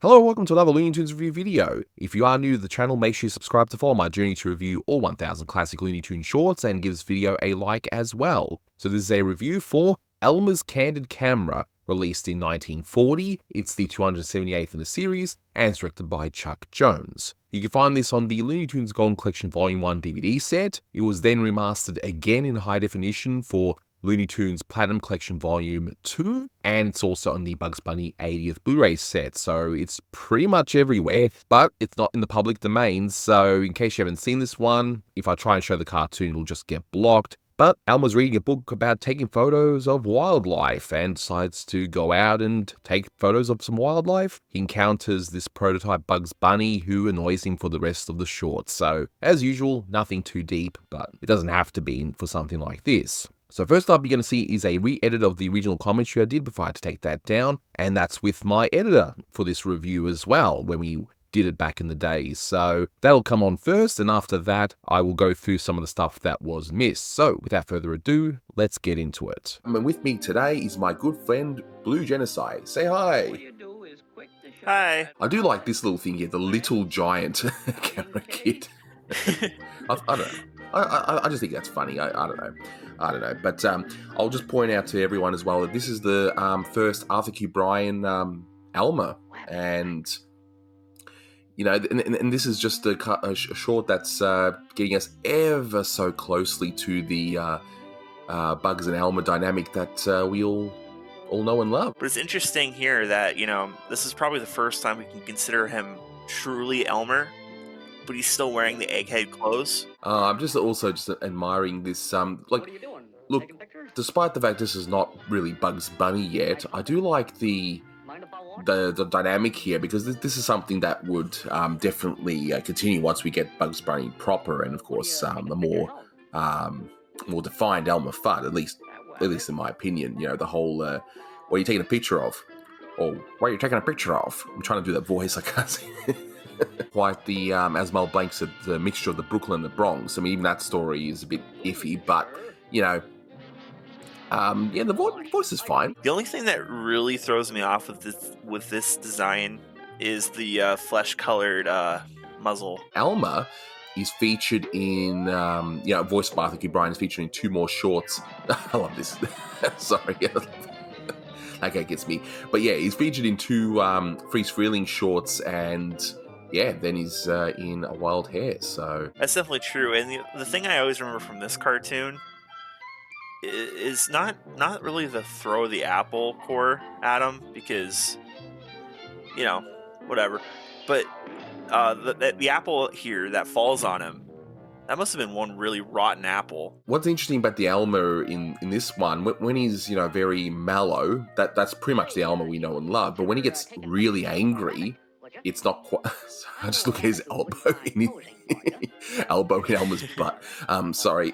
Hello and welcome to another Looney Tunes review video. If you are new to the channel, make sure you subscribe to follow my journey to review all 1000 classic Looney Tunes shorts and give this video a like as well. So this is a review for Elmer's Candid Camera, released in 1940. It's the 278th in the series and it's directed by Chuck Jones. You can find this on the Looney Tunes Golden Collection Volume 1 DVD set. It was then remastered again in high definition for Looney Tunes Platinum Collection Volume 2, and it's also on the Bugs Bunny 80th Blu-ray set, so it's pretty much everywhere, but it's not in the public domain, so in case you haven't seen this one, if I try and show the cartoon, it'll just get blocked. But Elmer's reading a book about taking photos of wildlife and decides to go out and take photos of some wildlife. He encounters this prototype Bugs Bunny who annoys him for the rest of the short, so as usual, nothing too deep, but it doesn't have to be for something like this. So first up you're going to see is a re-edit of the original commentary I did before I had to take that down, and that's with my editor for this review as well, when we did it back in the day. So that'll come on first, and after that I will go through some of the stuff that was missed. So without further ado, let's get into it. And with me today is my good friend Blue Genocide. Say hi. Hi. I do like this little thing here, the little giant camera kit. I don't know. I just think that's funny. I don't know. But I'll just point out to everyone as well that this is the first Arthur Q. Bryan Elmer, and you know, and this is just a short that's getting us ever so closely to the Bugs and Elmer dynamic that we all know and love. But it's interesting here that, you know, this is probably the first time we can consider him truly Elmer, but he's still wearing the egghead clothes. I'm just admiring this. Look, despite the fact this is not really Bugs Bunny yet, I do like the dynamic here, because this is something that would definitely continue once we get Bugs Bunny proper, and of course the more defined Elmer Fudd, at least in my opinion. You know, the whole what are you taking a picture of? Or what are you taking a picture of? I'm trying to do that voice, I can't see. Quite the, as Mel Blanc said, the mixture of the Brooklyn and the Bronx. I mean, even that story is a bit iffy, but, you know, yeah, the voice is fine. The only thing that really throws me off with this design is the flesh-colored muzzle. Elmer is featured in, you know, voiced by Arthur Q. Bryan, is featured in 2 more shorts. I love this. Sorry. That guy gets me. But yeah, he's featured in 2 freeze-freeling shorts, and yeah, then he's in A Wild Hare, so... That's definitely true, and the thing I always remember from this cartoon is not really the throw the apple core at him, because, you know, whatever. But the apple here that falls on him, that must have been one really rotten apple. What's interesting about the Elmer in this one, when he's, you know, very mellow, that's pretty much the Elmer we know and love, but when he gets really angry, it's not quite... I just look at his elbow in Elmer's butt. Sorry,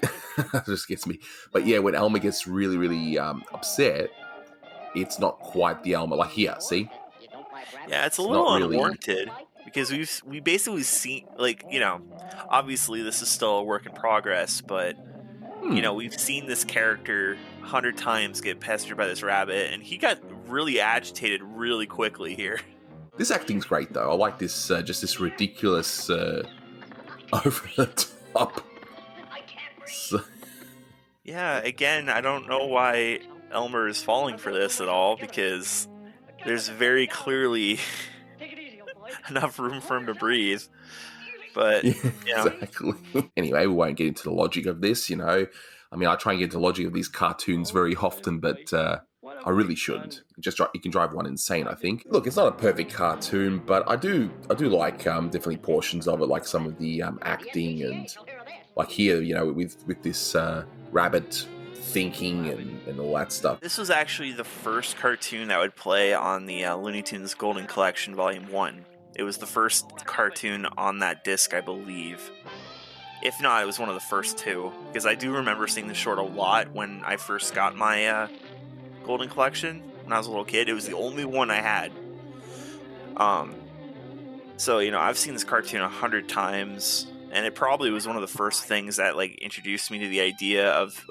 that just gets me. But yeah, when Elmer gets really, really upset, it's not quite the Elmer. Like here, see? Yeah, it's a little unwarranted, because we basically seen, like, you know, obviously this is still a work in progress, but you know, we've seen this character 100 times get pestered by this rabbit, and he got really agitated really quickly here. This acting's great, though. I like this, just this ridiculous, over-the-top. Yeah, again, I don't know why Elmer is falling for this at all, because there's very clearly enough room for him to breathe. But, yeah, you know. Exactly. Anyway, we won't get into the logic of this, you know. I mean, I try and get into the logic of these cartoons very often, but I really shouldn't. You can drive one insane, I think. Look, it's not a perfect cartoon, but I do like definitely portions of it, like some of the acting, and like here, you know, with this rabbit thinking and all that stuff. This was actually the first cartoon that would play on the Looney Tunes Golden Collection Volume 1. It was the first cartoon on that disc, I believe. If not, it was one of the first 2, because I do remember seeing this short a lot when I first got my Golden Collection when I was a little kid. It was the only one I had. So, you know, I've seen this cartoon 100 times, and it probably was one of the first things that, like, introduced me to the idea of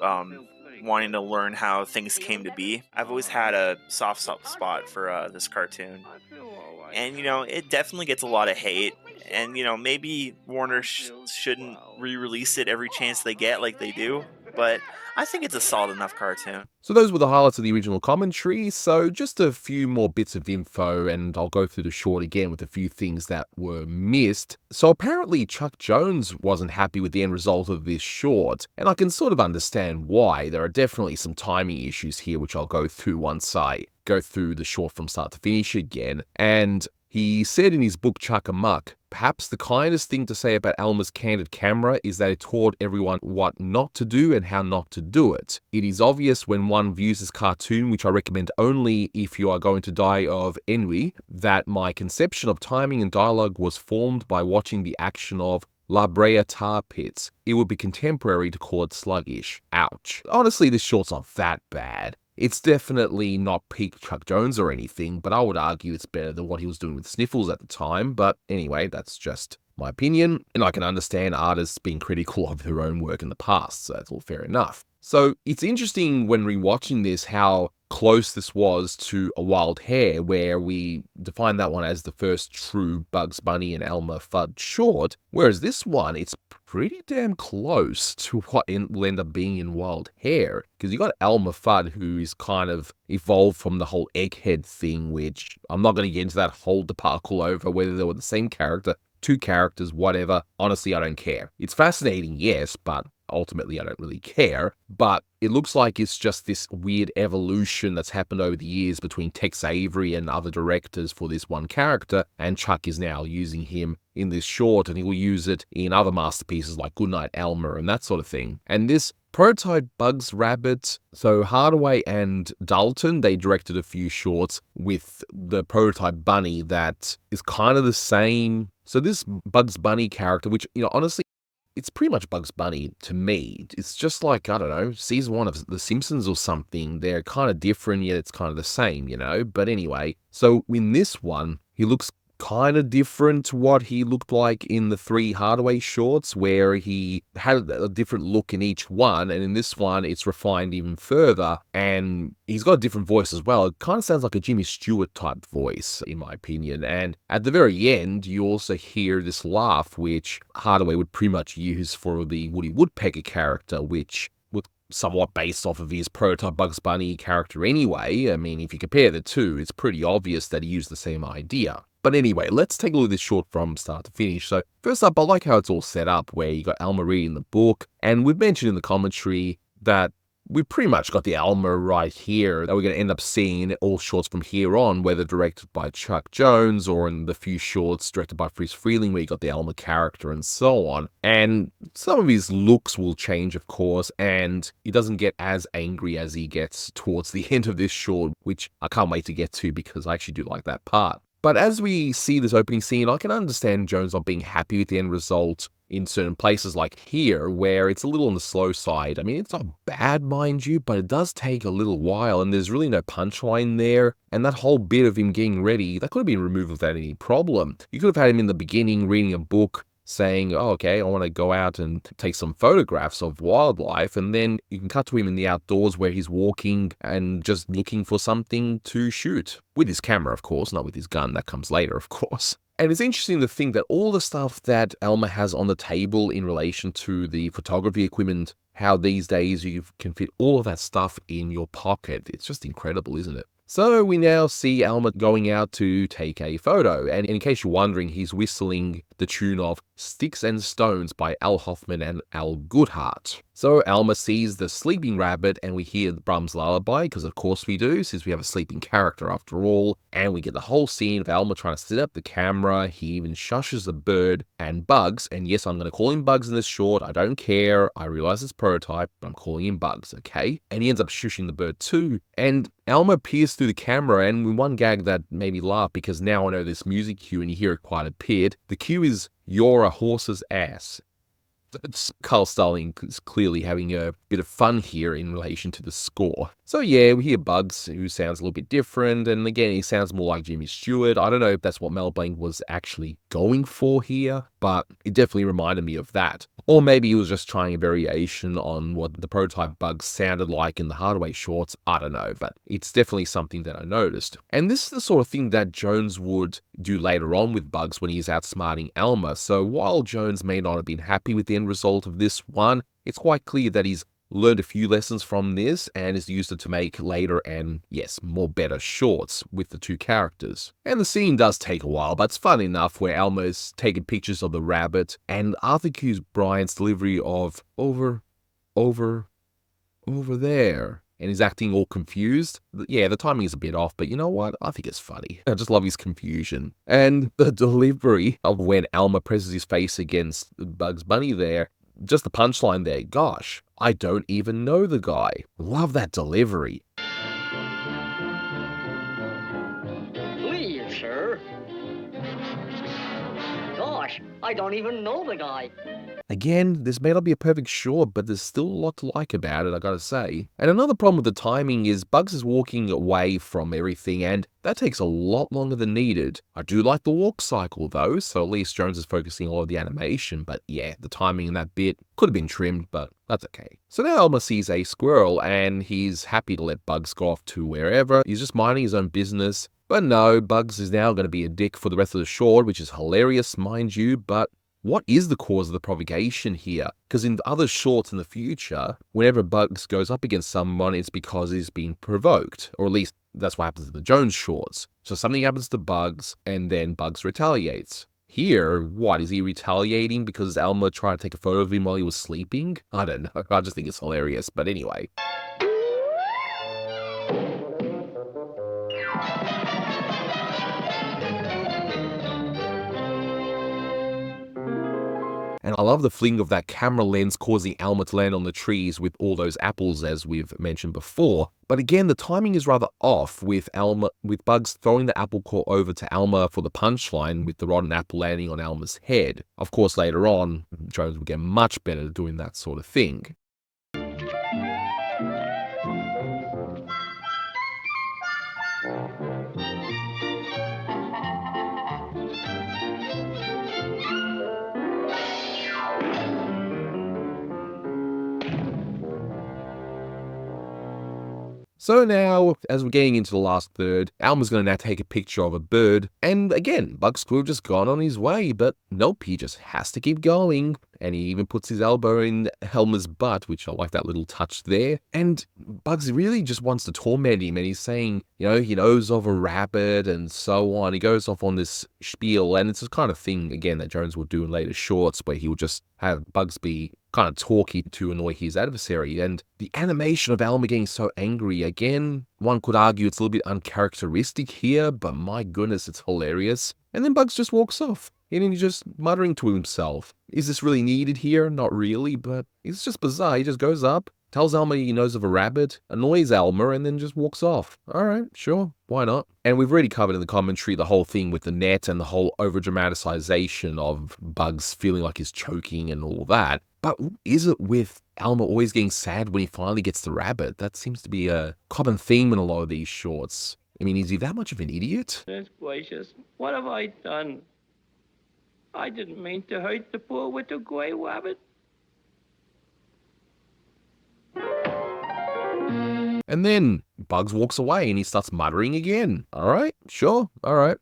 wanting to learn how things came to be. I've always had a soft spot for this cartoon. And, it definitely gets a lot of hate. And, maybe Warner shouldn't re-release it every chance they get like they do. But I think it's a solid enough cartoon. So those were the highlights of the original commentary, so just a few more bits of info, and I'll go through the short again with a few things that were missed. So apparently Chuck Jones wasn't happy with the end result of this short, and I can sort of understand why. There are definitely some timing issues here, which I'll go through once I go through the short from start to finish again. And he said in his book Chuck Amuck, perhaps the kindest thing to say about Elmer's candid camera is that it taught everyone what not to do and how not to do it. It is obvious when one views this cartoon, which I recommend only if you are going to die of ennui, that my conception of timing and dialogue was formed by watching the action of La Brea tar pits. It would be contemporary to call it sluggish. Ouch. Honestly, this short's not that bad. It's definitely not peak Chuck Jones or anything, but I would argue it's better than what he was doing with Sniffles at the time. But anyway, that's just my opinion, and I can understand artists being critical of their own work in the past, so that's all fair enough. So it's interesting when rewatching this how close this was to A Wild Hare, where we define that one as the first true Bugs Bunny and Elmer Fudd short, whereas this one, it's pretty damn close to what will end up being in Wild Hare, because you got Elmer Fudd, who is kind of evolved from the whole Egghead thing, which I'm not going to get into that whole debacle over whether they were the same character, two characters, whatever. Honestly, I don't care. It's fascinating, yes, but ultimately I don't really care. But it looks like it's just this weird evolution that's happened over the years between Tex Avery and other directors for this one character, and Chuck is now using him in this short, and he will use it in other masterpieces like Goodnight Elmer and that sort of thing. And this prototype Bugs Rabbit, so Hardaway and Dalton, they directed a few shorts with the prototype bunny that is kind of the same. So this Bugs Bunny character, which, honestly, it's pretty much Bugs Bunny to me. It's just like, I don't know, season 1 of The Simpsons or something. They're kind of different, yet it's kind of the same, But anyway, so in this one, he looks kind of different to what he looked like in the 3 Hardaway shorts, where he had a different look in each one, and in this one it's refined even further, and he's got a different voice as well. It kind of sounds like a Jimmy Stewart type voice, in my opinion, and at the very end you also hear this laugh, which Hardaway would pretty much use for the Woody Woodpecker character, which was somewhat based off of his prototype Bugs Bunny character anyway. I mean, if you compare the two, it's pretty obvious that he used the same idea. But anyway, let's take a look at this short from start to finish. So first up, I like how it's all set up, where you got Elmer reading the book, and we've mentioned in the commentary that we pretty much got the Elmer right here that we're going to end up seeing in all shorts from here on, whether directed by Chuck Jones or in the few shorts directed by Friz Freleng, where you got the Elmer character and so on. And some of his looks will change, of course, and he doesn't get as angry as he gets towards the end of this short, which I can't wait to get to because I actually do like that part. But as we see this opening scene, I can understand Jones not being happy with the end result in certain places like here, where it's a little on the slow side. I mean, it's not bad, mind you, but it does take a little while, and there's really no punchline there. And that whole bit of him getting ready, that could have been removed without any problem. You could have had him in the beginning reading a book, saying, oh, okay, I want to go out and take some photographs of wildlife, and then you can cut to him in the outdoors where he's walking and just looking for something to shoot. With his camera, of course, not with his gun. That comes later, of course. And it's interesting to think that all the stuff that Elmer has on the table in relation to the photography equipment, how these days you can fit all of that stuff in your pocket. It's just incredible, isn't it? So we now see Elmer going out to take a photo, and in case you're wondering, he's whistling the tune of Sticks and Stones by Al Hoffman and Al Goodhart. So Elmer sees the sleeping rabbit, and we hear Brahms' lullaby, because of course we do, since we have a sleeping character after all, and we get the whole scene of Elmer trying to set up the camera. He even shushes the bird and Bugs, and yes, I'm going to call him Bugs in this short. I don't care. I realize it's prototype, but I'm calling him Bugs, okay? And he ends up shushing the bird too, and Elmer peers through the camera, and with one gag that made me laugh, because now I know this music cue and you hear it quite a bit. The cue is "You're a horse's ass." Carl Stalling is clearly having a bit of fun here in relation to the score. So yeah, we hear Bugs, who sounds a little bit different, and again, he sounds more like Jimmy Stewart. I don't know if that's what Mel Blanc was actually going for here, but it definitely reminded me of that. Or maybe he was just trying a variation on what the prototype Bugs sounded like in the Hardaway shorts, I don't know, but it's definitely something that I noticed. And this is the sort of thing that Jones would do later on with Bugs when he's outsmarting Elmer, so while Jones may not have been happy with the end result of this one, it's quite clear that he's learned a few lessons from this and has used it to make later and, yes, more better shorts with the two characters. And the scene does take a while, but it's fun enough where Elmer is taking pictures of the rabbit and Arthur cues Brian's delivery of over there. And he's acting all confused. Yeah, the timing is a bit off, but you know what? I think it's funny. I just love his confusion. And the delivery of when Elmer presses his face against Bugs Bunny there, just the punchline there, gosh, I don't even know the guy. Love that delivery. Please, sir. Gosh, I don't even know the guy. Again, this may not be a perfect short, but there's still a lot to like about it, I gotta say. And another problem with the timing is Bugs is walking away from everything, and that takes a lot longer than needed. I do like the walk cycle though, so at least Jones is focusing all of the animation, but yeah, the timing in that bit could have been trimmed, but that's okay. So now Elmer sees a squirrel, and he's happy to let Bugs go off to wherever. He's just minding his own business. But no, Bugs is now going to be a dick for the rest of the short, which is hilarious, mind you, but what is the cause of the provocation here? Because in other shorts in the future, whenever Bugs goes up against someone, it's because he's been provoked, or at least that's what happens in the Jones shorts. So something happens to Bugs, and then Bugs retaliates. Here, what, is he retaliating because Elmer tried to take a photo of him while he was sleeping? I don't know, I just think it's hilarious, but anyway. And I love the fling of that camera lens causing Elmer to land on the trees with all those apples, as we've mentioned before. But again, the timing is rather off with Bugs throwing the apple core over to Elmer for the punchline with the rotten apple landing on Elmer's head. Of course, later on, Jones will get much better at doing that sort of thing. So now, as we're getting into the last third, Elmer's going to now take a picture of a bird, and again, Bugs could have just gone on his way, but nope, he just has to keep going, and he even puts his elbow in Elmer's butt, which I like that little touch there, and Bugs really just wants to torment him, and he's saying, you know, he knows of a rabbit, and so on. He goes off on this spiel, and it's the kind of thing, again, that Jones will do in later shorts, where he will just have Bugs be kind of talky to annoy his adversary. And the animation of Elmer getting so angry, again, one could argue it's a little bit uncharacteristic here, but my goodness, it's hilarious. And then Bugs just walks off, and he's just muttering to himself. Is this really needed here? Not really, but it's just bizarre. He just goes up, tells Elmer he knows of a rabbit, annoys Elmer, and then just walks off. Alright, sure, why not? And we've already covered in the commentary the whole thing with the net and the whole over-dramatization of Bugs feeling like he's choking and all that. But what is it with Elmer always getting sad when he finally gets the rabbit? That seems to be a common theme in a lot of these shorts. I mean, is he that much of an idiot? Goodness gracious, what have I done? I didn't mean to hurt the poor little gray rabbit. And then Bugs walks away and he starts muttering again. Alright, sure, alright.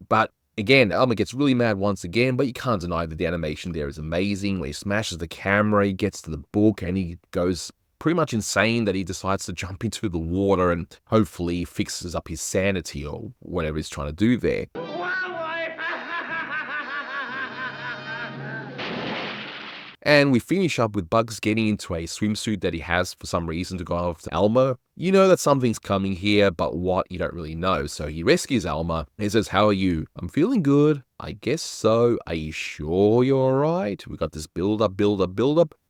But again, Elmer gets really mad once again, but you can't deny that the animation there is amazing. When he smashes the camera, he gets to the book, and he goes pretty much insane that he decides to jump into the water and hopefully fixes up his sanity or whatever he's trying to do there. And we finish up with Bugs getting into a swimsuit that he has for some reason to go off to Elmer. You know that something's coming here, but what, you don't really know. So he rescues Elmer. He says, "How are you?" "I'm feeling good." "I guess so. Are you sure you're alright?" We got this build up.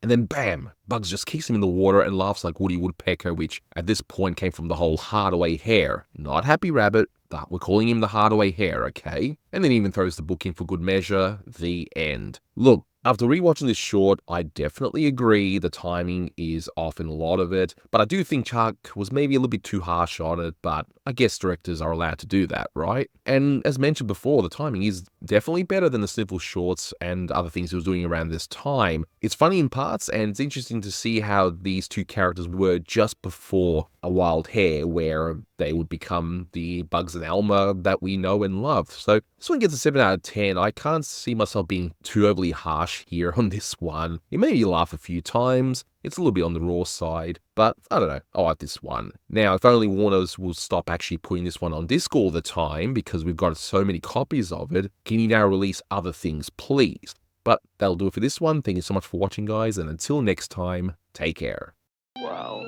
And then bam, Bugs just kicks him in the water and laughs like Woody Woodpecker, which at this point came from the whole Hardaway Hare. Not Happy Rabbit, but we're calling him the Hardaway Hare, okay? And then even throws the book in for good measure. The end. Look, After rewatching this short, I definitely agree the timing is off in a lot of it, but I do think Chuck was maybe a little bit too harsh on it, but I guess directors are allowed to do that, right? And as mentioned before, the timing is definitely better than the Sniffle shorts and other things he was doing around this time. It's funny in parts, and it's interesting to see how these two characters were just before A Wild Hair, where they would become the Bugs and Elmer that we know and love. So this one gets a 7 out of 10. I can't see myself being too overly harsh here on this one. It made me laugh a few times. It's a little bit on the raw side, but I don't know, I like this one. Now, if only Warner's will stop actually putting this one on disc all the time, because we've got so many copies of it, can you now release other things, please? But that'll do it for this one. Thank you so much for watching, guys, and until next time, take care. Well,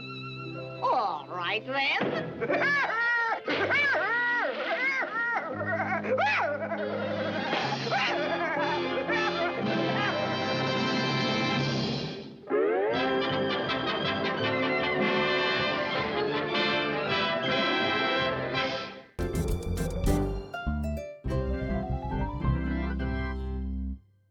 All right, then.